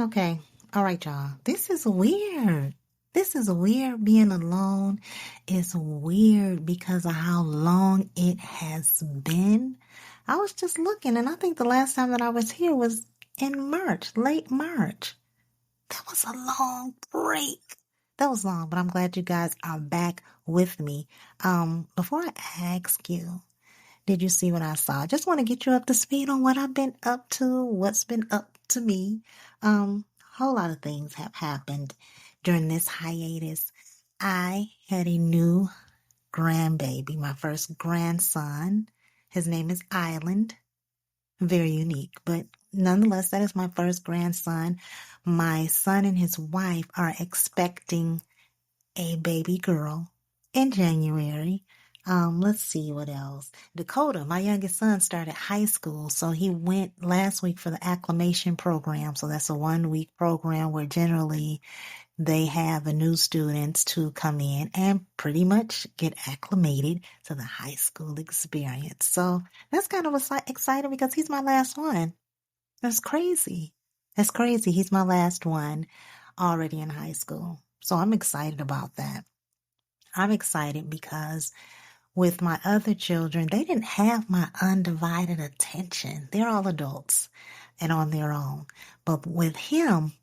Okay. All right, y'all. This is weird. This is weird. Being alone is weird because of how long it has been. I was just looking, and I think the last time that I was here was in March, late March. That was a long break. That was long, but I'm glad you guys are back with me. Before I ask you, did you see what I saw? I just want to get you up to speed on what I've been up to, what's been up to me. A whole lot of things have happened during this hiatus. I had a new grandbaby, my first grandson. His name is Island. Very unique, but nonetheless, that is my first grandson. My son and his wife are expecting a baby girl in January. Let's see what else. Dakota, my youngest son, started high school, so he went last week for the acclimation program. So that's a 1 week program where generally they have the new students to come in and pretty much get acclimated to the high school experience. So that's kind of exciting because he's my last one. That's crazy. That's crazy. He's my last one already in high school. So I'm excited about that. I'm excited because with my other children, they didn't have my undivided attention. They're all adults and on their own. But with him,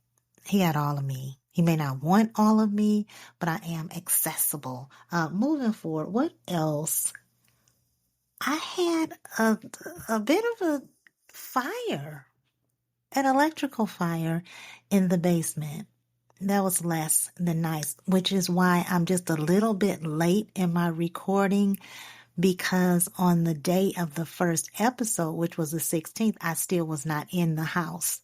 he had all of me. He may not want all of me, but I am accessible. Moving forward, what else? I had a bit of a fire, an electrical fire in the basement. That was less than nice, which is why I'm just a little bit late in my recording because on the day of the first episode, which was the 16th, I still was not in the house.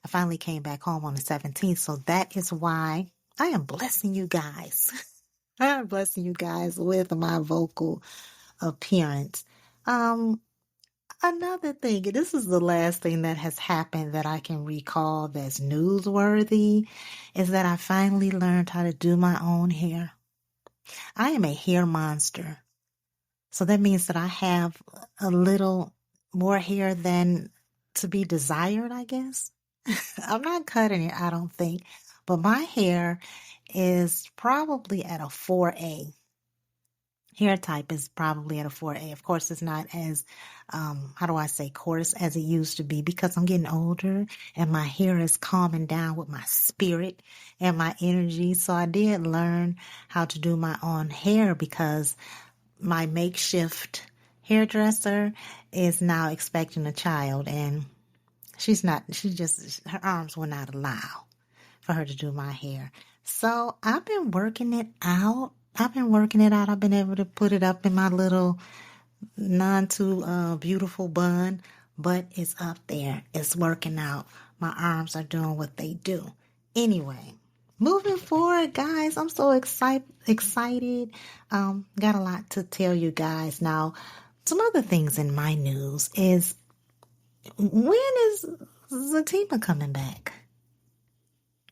I finally came back home on the 17th, so that is why I am blessing you guys. I am blessing you guys with my vocal appearance. Another thing, this is the last thing that has happened that I can recall that's newsworthy, is that I finally learned how to do my own hair. I am a hair monster. So that means that I have a little more hair than to be desired, I guess. I'm not cutting it, I don't think. But my hair is probably at a 4A. Hair type is probably at a 4A. Of course, it's not as, how do I say, coarse as it used to be because I'm getting older and my hair is calming down with my spirit and my energy. So I did learn how to do my own hair because my makeshift hairdresser is now expecting a child and her arms will not allow for her to do my hair. So I've been working it out. I've been able to put it up in my little non too beautiful bun, but it's up there. It's working out. My arms are doing what they do. Anyway, moving forward, guys, I'm so excited. Got a lot to tell you guys. Now, some other things in my news is when is Zatima coming back?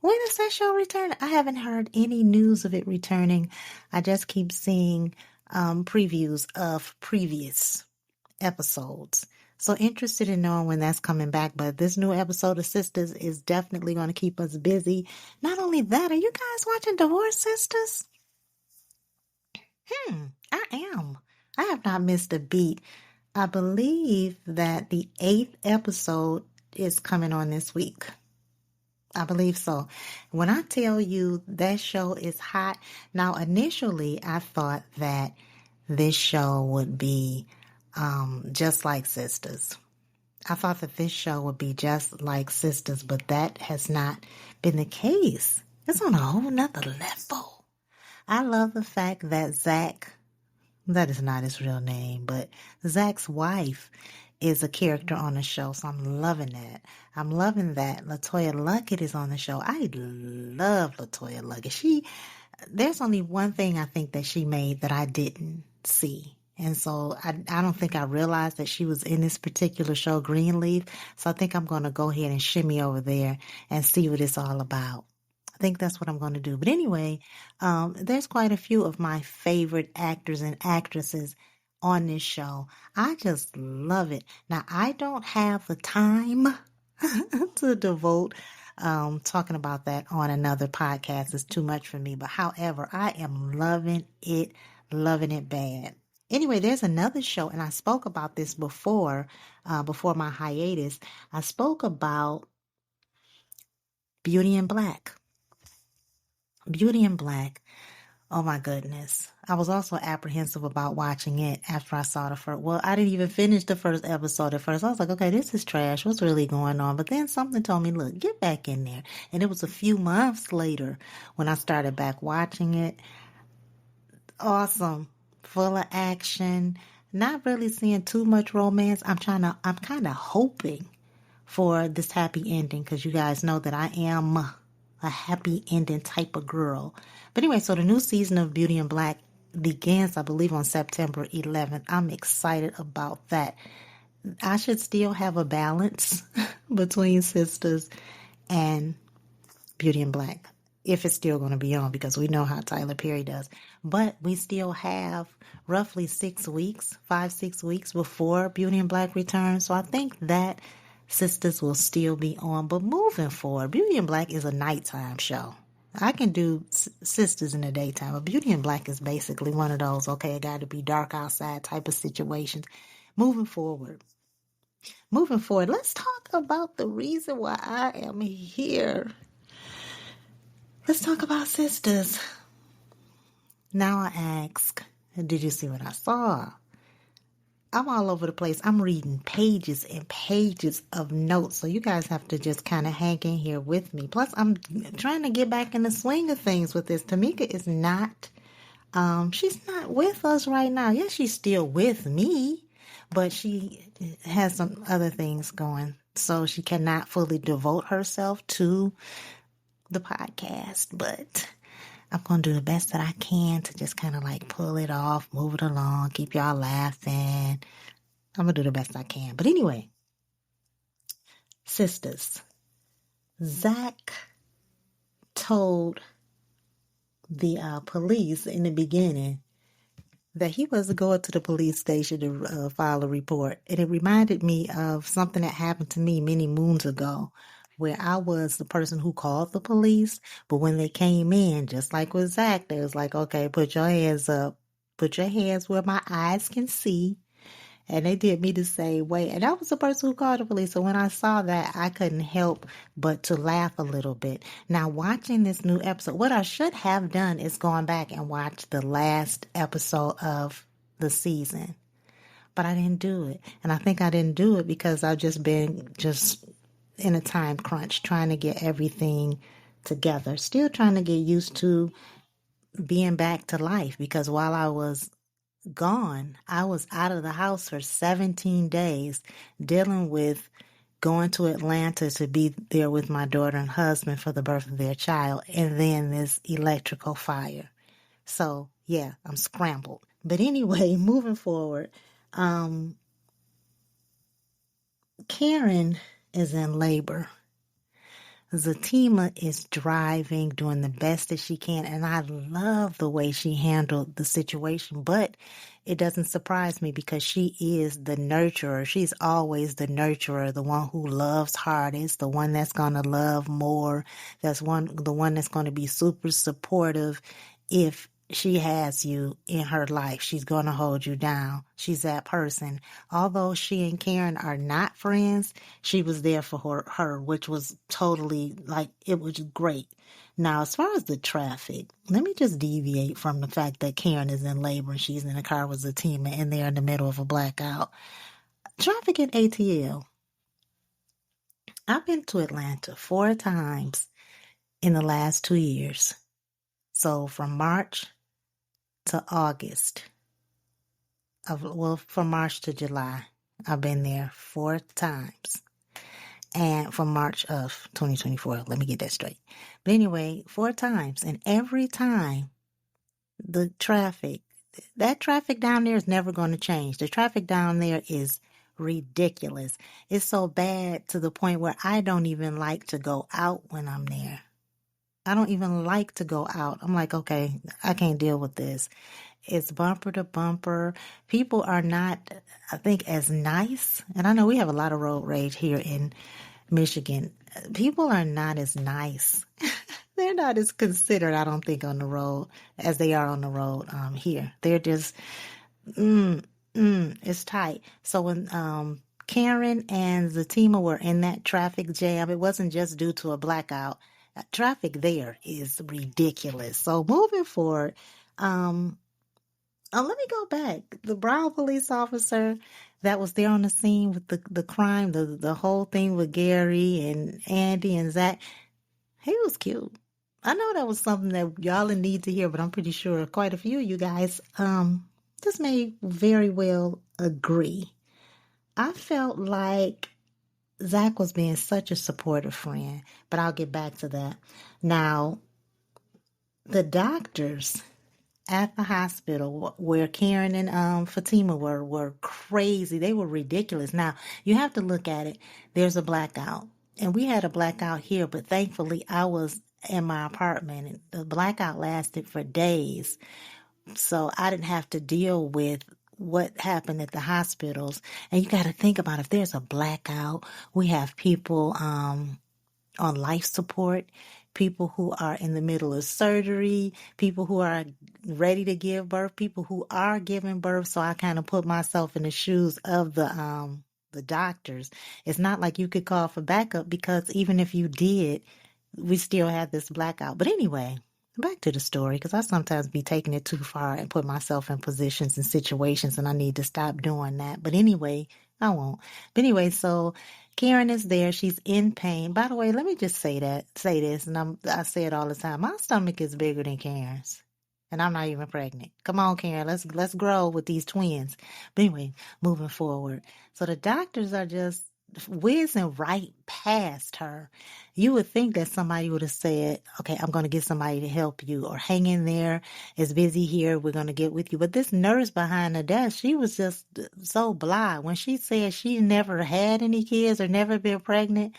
When is that show returning? I haven't heard any news of it returning. I just keep seeing previews of previous episodes. So interested in knowing when that's coming back. But this new episode of Sistas is definitely going to keep us busy. Not only that, are you guys watching Divorce Sisters? I am. I have not missed a beat. I believe that the 8th episode is coming on this week. I believe so. When I tell you that show is hot, now initially I thought that this show would be just like Sisters. I thought that this show would be just like Sisters, but that has not been the case. It's on a whole nother level. I love the fact that Zach, that is not his real name, but Zach's wife is a character on the show, so I'm loving that. I'm loving that LaToya Luckett is on the show. I love LaToya Luckett. There's only one thing I think that she made that I didn't see. And so I don't think I realized that she was in this particular show, Greenleaf. So I think I'm going to go ahead and shimmy over there and see what it's all about. I think that's what I'm going to do. But anyway, there's quite a few of my favorite actors and actresses on this show. I just love it. Now, I don't have the time to devote Talking about that on another podcast is too much for me. But however, I am loving it bad. Anyway, there's another show, and I spoke about this before my hiatus. I spoke about Beauty in Black. Beauty in Black. Oh my goodness. I was also apprehensive about watching it after I saw the first. Well, I didn't even finish the first episode at first. I was like, okay, this is trash. What's really going on? But then something told me, look, get back in there. And it was a few months later when I started back watching it. Awesome. Full of action. Not really seeing too much romance. I'm kind of hoping for this happy ending because you guys know that I am a happy ending type of girl. But anyway, so the new season of Beauty in Black begins, I believe, on September 11th. I'm excited about that. I should still have a balance between Sistas and Beauty in Black, if it's still going to be on, because we know how Tyler Perry does. But we still have roughly 6 weeks, 5-6 weeks before Beauty in Black returns. So I think that Sistas will still be on. But moving forward, Beauty in Black is a nighttime show. I can do Sistas in the daytime, but Beauty in Black is basically one of those, okay, it got to be dark outside type of situations. Moving forward, let's talk about the reason why I am here. Let's talk about Sistas. Now I ask, did you see what I saw? I'm all over the place. I'm reading pages and pages of notes. So you guys have to just kind of hang in here with me. Plus, I'm trying to get back in the swing of things with this. Tamika is not, she's not with us right now. Yes, she's still with me, but she has some other things going. So she cannot fully devote herself to the podcast. But I'm going to do the best that I can to just kind of like pull it off, move it along, keep y'all laughing. I'm going to do the best I can. But anyway, Sistas. Zach told the police in the beginning that he was going to the police station to file a report. And it reminded me of something that happened to me many moons ago, where I was the person who called the police, but when they came in, just like with Zach, they was like, okay, put your hands up, put your hands where my eyes can see. And they did me the same way. And I was the person who called the police. So when I saw that, I couldn't help but to laugh a little bit. Now, watching this new episode, what I should have done is gone back and watched the last episode of the season. But I didn't do it. And I think I didn't do it because I've just been in a time crunch, trying to get everything together. Still trying to get used to being back to life, because while I was gone, I was out of the house for 17 days dealing with going to Atlanta to be there with my daughter and husband for the birth of their child, and then this electrical fire. So yeah, I'm scrambled. But anyway, moving forward, Karen is in labor. Zatima is driving, doing the best that she can, and I love the way she handled the situation, but it doesn't surprise me because she is the nurturer. She's always the nurturer, the one who loves hardest, the one that's going to love more, the one that's going to be super supportive. If she has you in her life, she's going to hold you down. She's that person. Although she and Karen are not friends, she was there for her, which was totally, like, it was great. Now, as far as the traffic, let me just deviate from the fact that Karen is in labor and she's in a car with Zatima and they're in the middle of a blackout. Traffic in ATL. I've been to Atlanta 4 times in the last 2 years. So from March to August, from March to July, I've been there 4 times. And from March of 2024, let me get that straight. But anyway, 4 times. And every time, that traffic down there is never going to change. The traffic down there is ridiculous. It's so bad to the point where I don't even like to go out when I'm there. I don't even like to go out. I'm like, okay, I can't deal with this. It's bumper to bumper. People are not, I think, as nice. And I know we have a lot of road rage here in Michigan. People are not as nice. They're not as considerate, I don't think, on the road as they are on the road here. They're just, mm, it's tight. So when Karen and Zatima were in that traffic jam, it wasn't just due to a blackout. Traffic there is ridiculous. So moving forward, um, let me go back. The Brown police officer that was there on the scene with the crime, the whole thing with Gary and Andy and Zach, he was cute. I know that was something that y'all need to hear, but I'm pretty sure quite a few of you guys just may very well agree. I felt like Zach was being such a supportive friend, but I'll get back to that. Now, the doctors at the hospital where Karen and Fatima were crazy. They were ridiculous. Now, you have to look at it. There's a blackout. And we had a blackout here, but thankfully I was in my apartment and the blackout lasted for days. So I didn't have to deal with what happened at the hospitals. And you got to think about if there's a blackout, we have people on life support, people who are in the middle of surgery, people who are ready to give birth, people who are giving birth. So I kind of put myself in the shoes of the doctors. It's not like you could call for backup because even if you did, we still had this blackout. But anyway, back to the story because I sometimes be taking it too far and put myself in positions and situations and I need to stop doing that. But anyway, I won't. But anyway, so Karen is there. She's in pain. By the way, let me just say this, and I say it all the time. My stomach is bigger than Karen's, and I'm not even pregnant. Come on, Karen, let's grow with these twins. But anyway, moving forward. So the doctors are just whizzing right past her. You would think that somebody would have said, okay, I'm going to get somebody to help you or hang in there. It's busy here. We're going to get with you. But this nurse behind the desk, she was just so blah. When she said she never had any kids or never been pregnant,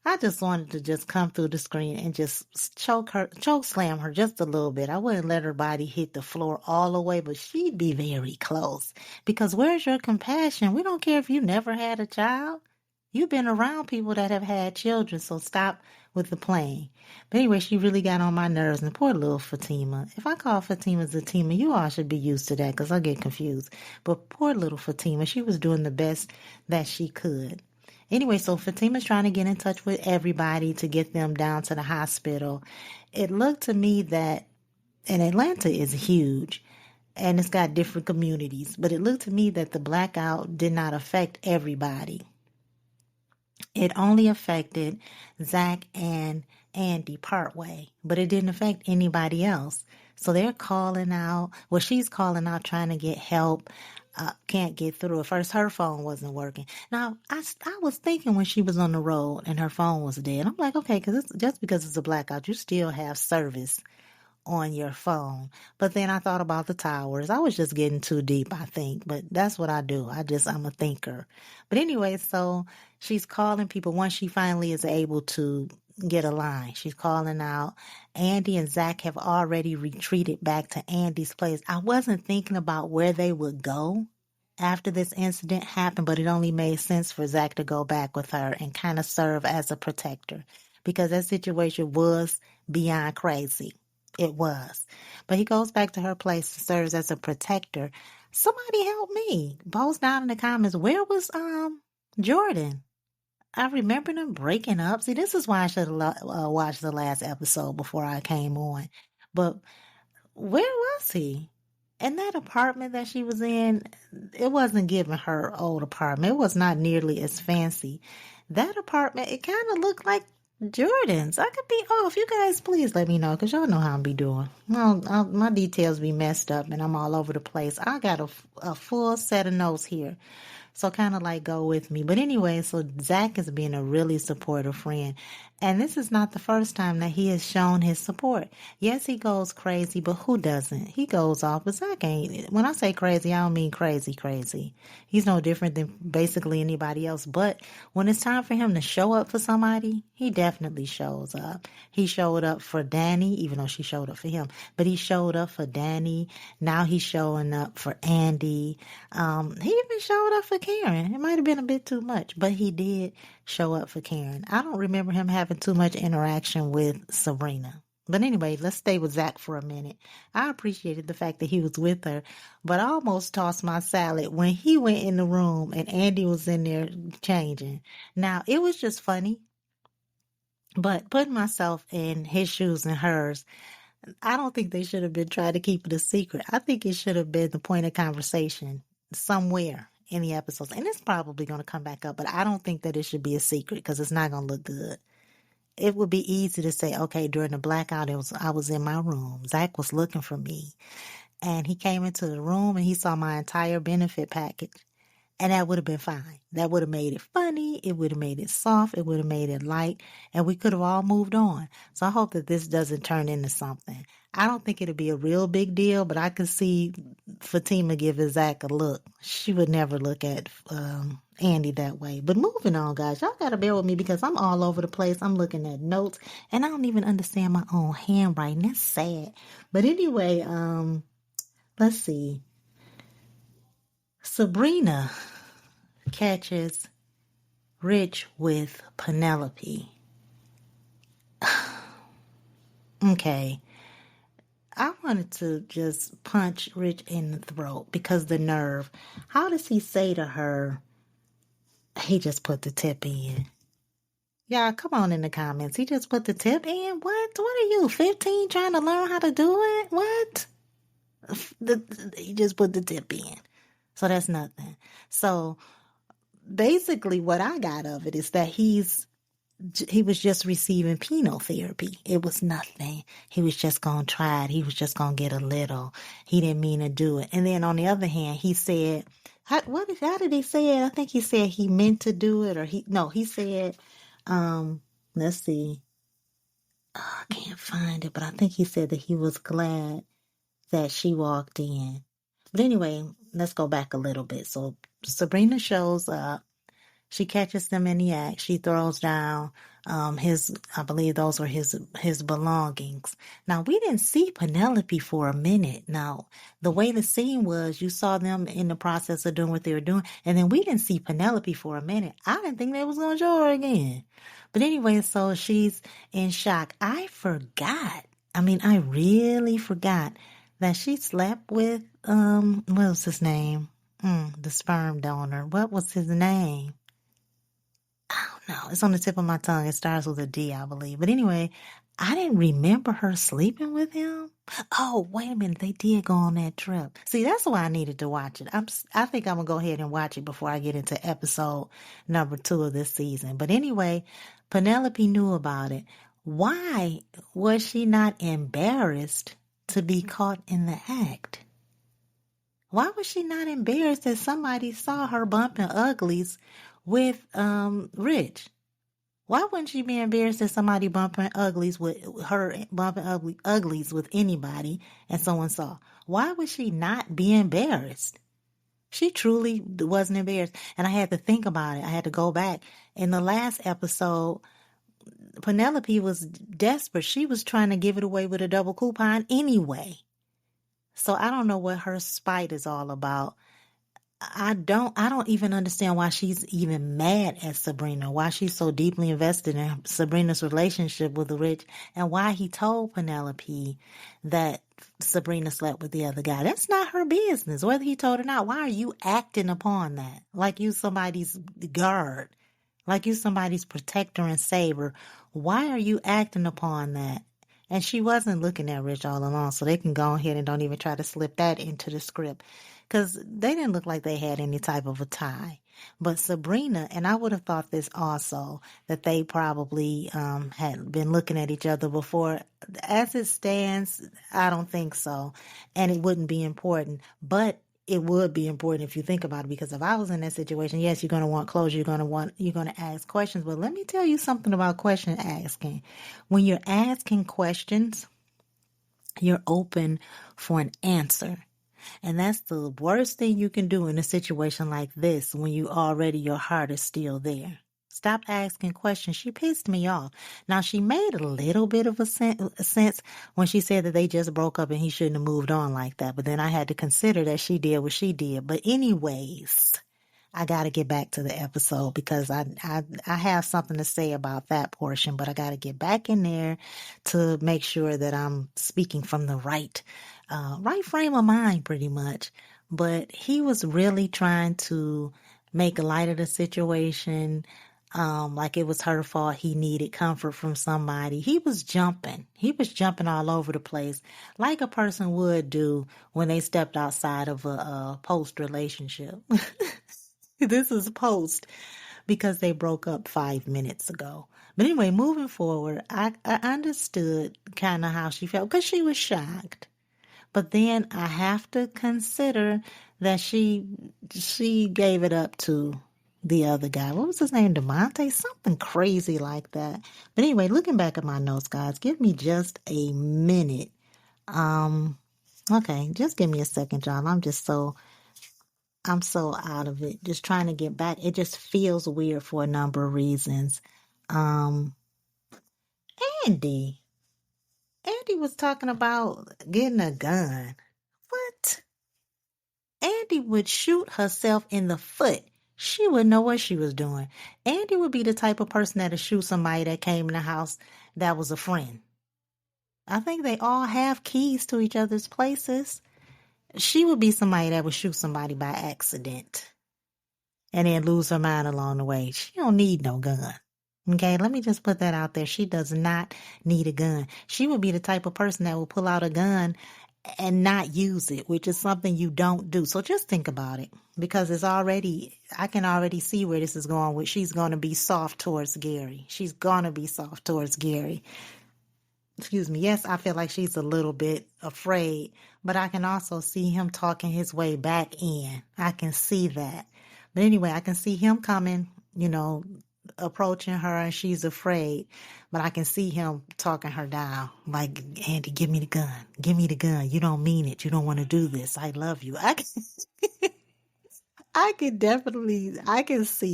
I just wanted to just come through the screen and just choke slam her just a little bit. I wouldn't let her body hit the floor all the way, but she'd be very close. Because where's your compassion? We don't care if you never had a child. You've been around people that have had children, so stop with the playing. But anyway, she really got on my nerves, and poor little Fatima. If I call Fatima Zatima, you all should be used to that because I get confused. But poor little Fatima, she was doing the best that she could. Anyway, so Fatima's trying to get in touch with everybody to get them down to the hospital. It looked to me that, and Atlanta is huge, and it's got different communities, but it looked to me that the blackout did not affect everybody. It only affected Zach and Andy partway, but it didn't affect anybody else. So they're calling out. Well, she's calling out trying to get help. Can't get through. At first, her phone wasn't working. Now, I was thinking when she was on the road and her phone was dead, I'm like, okay, because just because it's a blackout, you still have service on your phone. But then I thought about the towers. I was just getting too deep, I think. But that's what I do. I'm a thinker. But anyway, so she's calling people once she finally is able to get a line. She's calling out. Andy and Zach have already retreated back to Andy's place. I wasn't thinking about where they would go after this incident happened, but it only made sense for Zach to go back with her and kind of serve as a protector because that situation was beyond crazy. It was. But he goes back to her place and serves as a protector. Somebody help me. Post down in the comments, where was Jordan? I remember them breaking up. See, this is why I should have watched the last episode before I came on. But where was he? And that apartment that she was in, it wasn't giving her old apartment. It was not nearly as fancy. That apartment, it kind of looked like Jordan's. I could be off. You guys, please let me know because y'all know how I'm be doing. Well, my details be messed up and I'm all over the place. I got a full set of notes here. So kind of like go with me. But anyway, so Zach is being a really supportive friend. And this is not the first time that he has shown his support. Yes, he goes crazy, but who doesn't? He goes off, but Zach ain't. When I say crazy, I don't mean crazy. He's no different than basically anybody else. But when it's time for him to show up for somebody, he definitely shows up. He showed up for Danny, even though she showed up for him. But he showed up for Danny. Now he's showing up for Andy. He even showed up for Karen. It might have been a bit too much, but he did show up for Karen. I don't remember him having too much interaction with Sabrina. But anyway, let's stay with Zach for a minute. I appreciated the fact that he was with her, but I almost tossed my salad when he went in the room and Andy was in there changing. Now, it was just funny, but putting myself in his shoes and hers, I don't think they should have been trying to keep it a secret. I think it should have been the point of conversation somewhere in the episodes. And it's probably going to come back up, but I don't think that it should be a secret because it's not going to look good. It would be easy to say, okay, during the blackout, I was in my room. Zach was looking for me. And he came into the room and he saw my entire benefit package. And that would have been fine. That would have made it funny. It would have made it soft. It would have made it light. And we could have all moved on. So I hope that this doesn't turn into something. I don't think it'll be a real big deal, but I could see Fatima giving Zach a look. She would never look at Andy that way. But moving on, guys. Y'all got to bear with me because I'm all over the place. I'm looking at notes. And I don't even understand my own handwriting. That's sad. But anyway, let's see. Sabrina catches Rich with Penelope. Okay. I wanted to just punch Rich in the throat because the nerve. How does he say to her, he just put the tip in? Y'all, come on in the comments. He just put the tip in? What? What are you, 15 trying to learn how to do it? What? He just put the tip in. So that's nothing. So basically what I got of it is that he was just receiving penal therapy. It was nothing. He was just going to try it. He was just going to get a little. He didn't mean to do it. And then on the other hand, he said, how did he say it? I think he said he meant to do it he said, let's see. Oh, I can't find it, but I think he said that he was glad that she walked in. But anyway, let's go back a little bit. So Sabrina shows up. She catches them in the act. She throws down I believe those were his belongings. Now, we didn't see Penelope for a minute. Now, the way the scene was, you saw them in the process of doing what they were doing, and then we didn't see Penelope for a minute. I didn't think they was going to show her again. But anyway, so she's in shock. I really forgot that she slept with, what was his name? The sperm donor. What was his name? I don't know. It's on the tip of my tongue. It starts with a D, I believe. But anyway, I didn't remember her sleeping with him. Oh, wait a minute. They did go on that trip. See, that's why I needed to watch it. I think I'm going to go ahead and watch it before I get into episode number 2 of this season. But anyway, Penelope knew about it. Why was she not embarrassed to be caught in the act? Why was she not embarrassed that somebody saw her bumping uglies with Rich? Why wouldn't she be embarrassed that somebody bumping uglies with uglies with anybody and someone saw? Why would she not be embarrassed? She truly wasn't embarrassed. And I had to think about it. I had to go back. In the last episode, Penelope was desperate. She was trying to give it away with a double coupon anyway. So I don't know what her spite is all about. I don't even understand why she's even mad at Sabrina, why she's so deeply invested in Sabrina's relationship with Rich, and why he told Penelope that Sabrina slept with the other guy. That's not her business, whether he told her or not. Why are you acting upon that? Like you somebody's guard, like you somebody's protector and saver. Why are you acting upon that? And she wasn't looking at Rich all along, so they can go ahead and don't even try to slip that into the script. Because they didn't look like they had any type of a tie. But Sabrina, and I would have thought this also, that they probably had been looking at each other before. As it stands, I don't think so. And it wouldn't be important. But it would be important if you think about it, because if I was in that situation, yes, you're going to want closure. You're going to ask questions. But let me tell you something about question asking. When you're asking questions, you're open for an answer. And that's the worst thing you can do in a situation like this when your heart is still there. Stop asking questions. She pissed me off. Now, she made a little bit of a sense when she said that they just broke up and he shouldn't have moved on like that. But then I had to consider that she did what she did. But anyways, I got to get back to the episode because I have something to say about that portion, but I got to get back in there to make sure that I'm speaking from the right frame of mind, pretty much. But he was really trying to make light of the situation, like it was her fault. He needed comfort from somebody. He was jumping. He was jumping all over the place, like a person would do when they stepped outside of a post relationship. This is post because they broke up 5 minutes ago. But anyway, moving forward, I understood kind of how she felt because she was shocked. But then I have to consider that she gave it up to the other guy. What was his name? DeMonte? Something crazy like that. But anyway, looking back at my notes, guys, give me just a minute. Okay, just give me a second, y'all. I'm so out of it. Just trying to get back. It just feels weird for a number of reasons. Um, Andy. Andy was talking about getting a gun. What? Andy would shoot herself in the foot. She wouldn't know what she was doing. Andy would be the type of person that'd shoot somebody that came in the house that was a friend. I think they all have keys to each other's places. She would be somebody that would shoot somebody by accident and then lose her mind along the way. She don't need no gun. Okay, let me just put that out there. She does not need a gun. She would be the type of person that will pull out a gun and not use it, which is something you don't do. So just think about it because I can already see where this is going with. She's going to be soft towards Gary. She's going to be soft towards Gary. Excuse me. Yes, I feel like she's a little bit afraid, but I can also see him talking his way back in. I can see that. But anyway, I can see him coming, approaching her and she's afraid, but I can see him talking her down like, Andy, give me the gun. Give me the gun. You don't mean it. You don't want to do this. I love you. I can see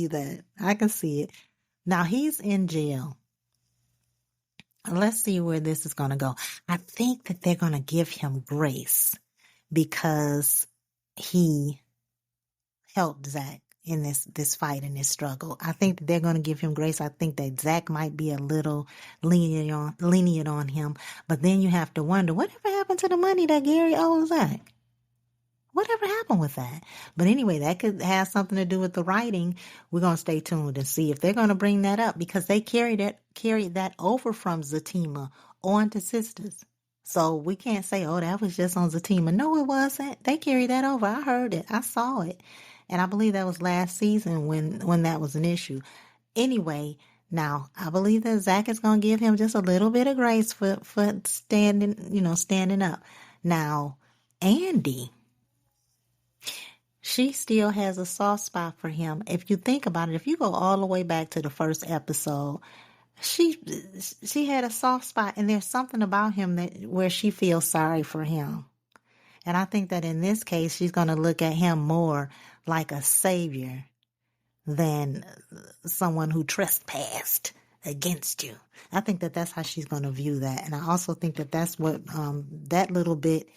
that. I can see it. Now he's in jail. Let's see where this is going to go. I think that they're going to give him grace because he helped Zach in this fight and this struggle. I think that they're going to give him grace. I think that Zach might be a little lenient on him. But then you have to wonder, whatever happened to the money that Gary owes Zach? Whatever happened with that? But anyway, that could have something to do with the writing. We're going to stay tuned and see if they're going to bring that up because they carried that over from Zatima on to Sistas. So we can't say, oh, that was just on Zatima. No, it wasn't. They carried that over. I heard it. I saw it. And I believe that was last season when that was an issue. Anyway, now I believe that Zach is going to give him just a little bit of grace for standing up. Now, Andy, she still has a soft spot for him. If you think about it, if you go all the way back to the first episode, she had a soft spot, and there's something about him where she feels sorry for him. And I think that in this case, she's going to look at him more like a savior than someone who trespassed against you. I think that that's how she's going to view that. And I also think that that's what that little bit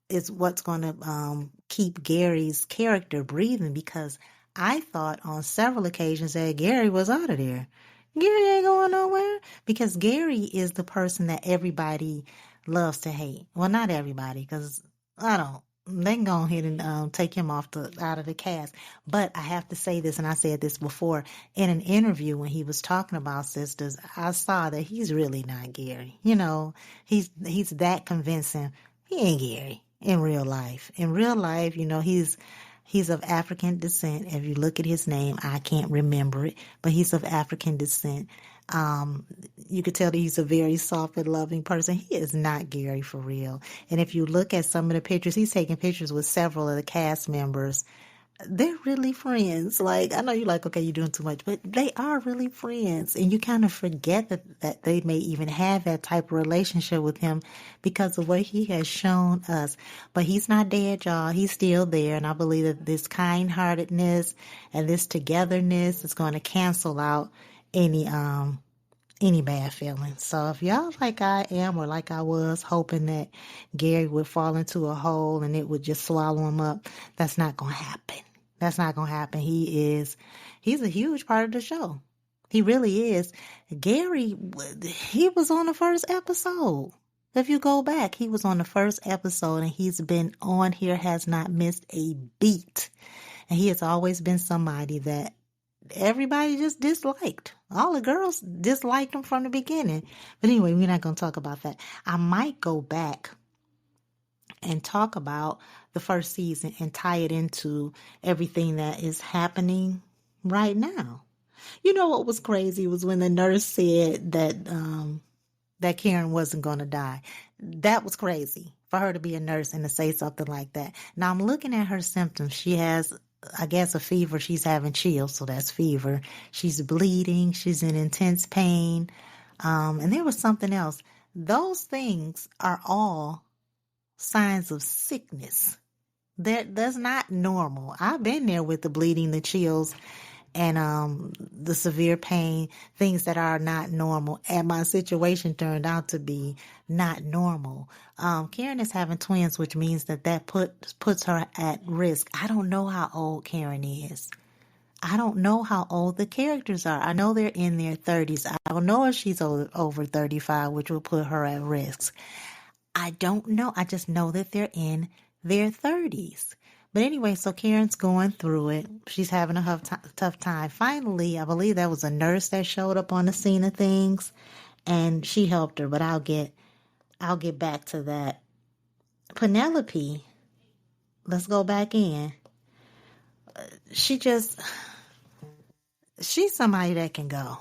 is what's going to keep Gary's character breathing, because I thought on several occasions that Gary was out of there. Gary ain't going nowhere, because Gary is the person that everybody loves to hate. Well, not everybody, because they can go ahead and take him out of the cast. But I have to say this, and I said this before, in an interview when he was talking about Sistas, I saw that he's really not Gary. He's that convincing. He ain't Gary in real life. In real life, he's of African descent. If you look at his name, I can't remember it, but he's of African descent. You could tell that he's a very soft and loving person. He is not Gary for real. And if you look at some of the pictures, he's taking pictures with several of the cast members. They're really friends. Like, I know you're like, okay, you're doing too much, but they are really friends. And you kind of forget that they may even have that type of relationship with him because of what he has shown us. But he's not dead, y'all. He's still there. And I believe that this kind-heartedness and this togetherness is going to cancel out any bad feelings. So if y'all like I am, or like I was, hoping that Gary would fall into a hole and it would just swallow him up, that's not going to happen. That's not going to happen. He's a huge part of the show. He really is. Gary, he was on the first episode. If you go back, he was on the first episode and he's been on here, has not missed a beat. And he has always been somebody that everybody just disliked. All the girls disliked him from the beginning. But anyway, we're not going to talk about that. I might go back and talk about the first season and tie it into everything that is happening right now. You know what was crazy was when the nurse said that Karen wasn't going to die. That was crazy for her to be a nurse and to say something like that. Now I'm looking at her symptoms. She has, I guess, a fever. She's having chills, so that's fever. She's bleeding. She's in intense pain. And there was something else. Those things are all signs of sickness. That's not normal. I've been there with the bleeding, the chills, and the severe pain, things that are not normal. And my situation turned out to be not normal. Karen is having twins, which means that puts her at risk. I don't know how old Karen is. I don't know how old the characters are. I know they're in their 30s. I don't know if she's over 35, which will put her at risk. I don't know. I just know that they're in their 30s. But anyway, so Karen's going through it. She's having a tough time. Finally, I believe that was a nurse that showed up on the scene of things, and she helped her. But I'll get back to that. Penelope, let's go back in. She's somebody that can go.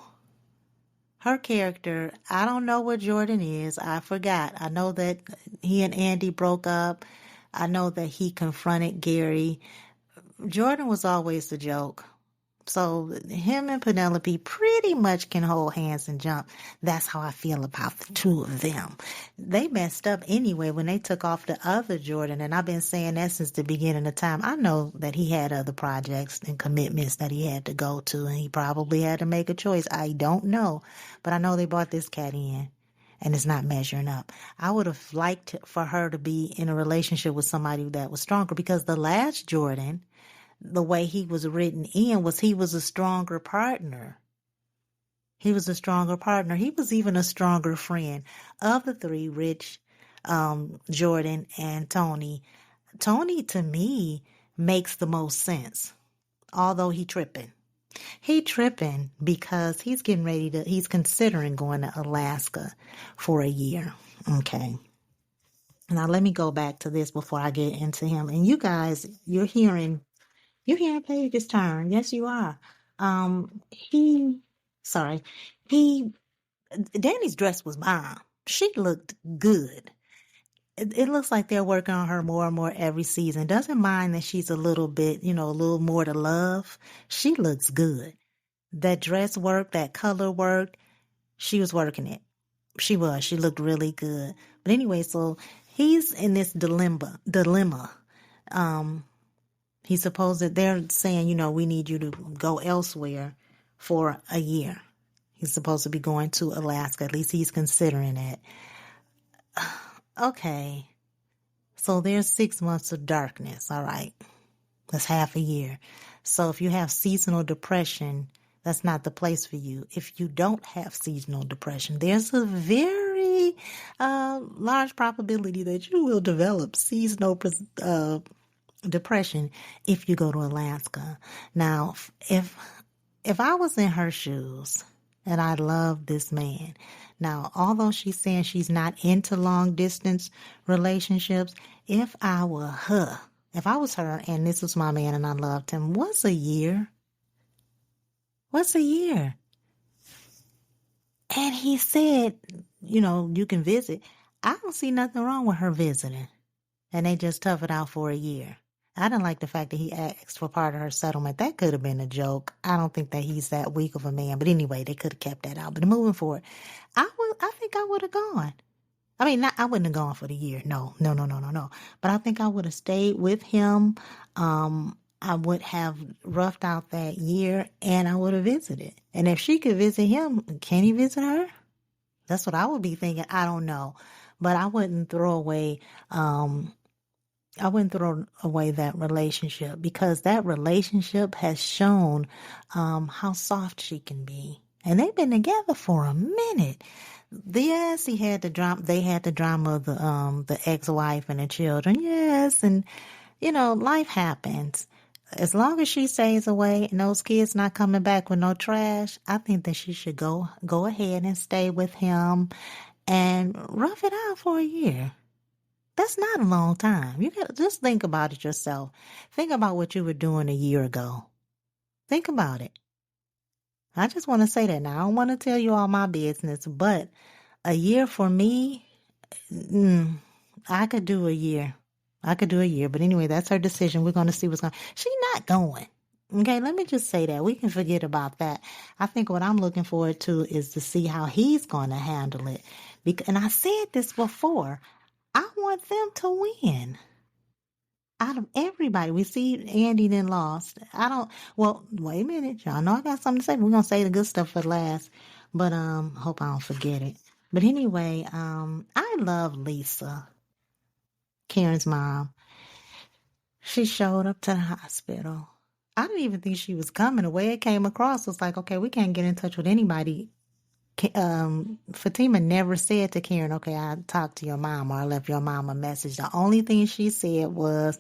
Her character, I don't know what Jordan is. I forgot. I know that he and Andy broke up. I know that he confronted Gary. Jordan was always the joke. So him and Penelope pretty much can hold hands and jump. That's how I feel about the two of them. They messed up anyway when they took off the other Jordan, and I've been saying that since the beginning of time. I know that he had other projects and commitments that he had to go to, and he probably had to make a choice. I don't know, but I know they brought this cat in, and it's not measuring up. I would have liked for her to be in a relationship with somebody that was stronger, because the last Jordan, the way he was written in was he was a stronger partner. He was a stronger partner. He was even a stronger friend. Of the three, Rich, Jordan, and Tony, Tony to me makes the most sense, although he tripping. He tripping because he's considering going to Alaska for a year. Okay. Now let me go back to this before I get into him. And you guys, you're hearing Paige's turn. Yes, you are. Danny's dress was bomb. She looked good. It looks like they're working on her more and more every season. Doesn't mind that she's a little bit, a little more to love. She looks good. That dress worked, that color worked. She was working it. She was. She looked really good. But anyway, so he's in this dilemma. He's supposed that they're saying, we need you to go elsewhere for a year. He's supposed to be going to Alaska. At least he's considering it. Okay. So there's 6 months of darkness. All right. That's half a year. So if you have seasonal depression, that's not the place for you. If you don't have seasonal depression, there's a very large probability that you will develop seasonal depression if you go to Alaska. Now, if I was in her shoes and I love this man, now, although she's saying she's not into long distance relationships, if I was her and this was my man and I loved him, what's a year? What's a year? And he said, you can visit. I don't see nothing wrong with her visiting. And they just tough it out for a year. I didn't like the fact that he asked for part of her settlement. That could have been a joke. I don't think that he's that weak of a man. But anyway, they could have kept that out. But moving forward, I think I would have gone. I mean, I wouldn't have gone for the year. No. But I think I would have stayed with him. I would have roughed out that year and I would have visited. And if she could visit him, can he visit her? That's what I would be thinking. I don't know. But I wouldn't throw away I wouldn't throw away that relationship because that relationship has shown how soft she can be. And they've been together for a minute. Yes, he had the drama. They had the drama of the ex-wife and the children. Yes, and life happens. As long as she stays away and those kids not coming back with no trash, I think that she should go ahead and stay with him and rough it out for a year. That's not a long time. You got to just think about it yourself. Think about what you were doing a year ago. Think about it. I just want to say that now. I don't want to tell you all my business, but a year for me, mm, I could do a year. I could do a year. But anyway, that's her decision. We're going to see what's going. She's not going. Okay, let me just say that. We can forget about that. I think what I'm looking forward to is to see how he's going to handle it. And I said this before. I want them to win. Out of everybody, we see Andy then lost. Well, wait a minute. Y'all know I got something to say. We're going to say the good stuff for last. But, hope I don't forget it. But anyway, I love Lisa, Karen's mom. She showed up to the hospital. I didn't even think she was coming. The way it came across was like, okay, we can't get in touch with anybody. Fatima never said to Karen, okay, I talked to your mom or I left your mom a message. The only thing she said was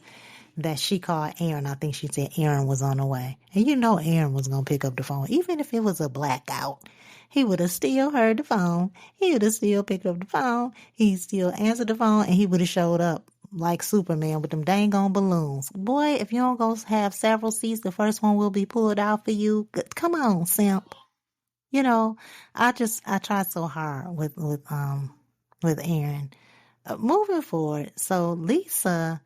that she called Aaron. I think she said Aaron was on the way. And Aaron was going to pick up the phone. Even if it was a blackout, he would have still heard the phone. He would have still picked up the phone. He still answered the phone and he would have showed up like Superman with them dang on balloons. Boy, if you don't go have several seats, the first one will be pulled out for you. Come on, simp. I tried so hard with Aaron. Moving forward, so Lisa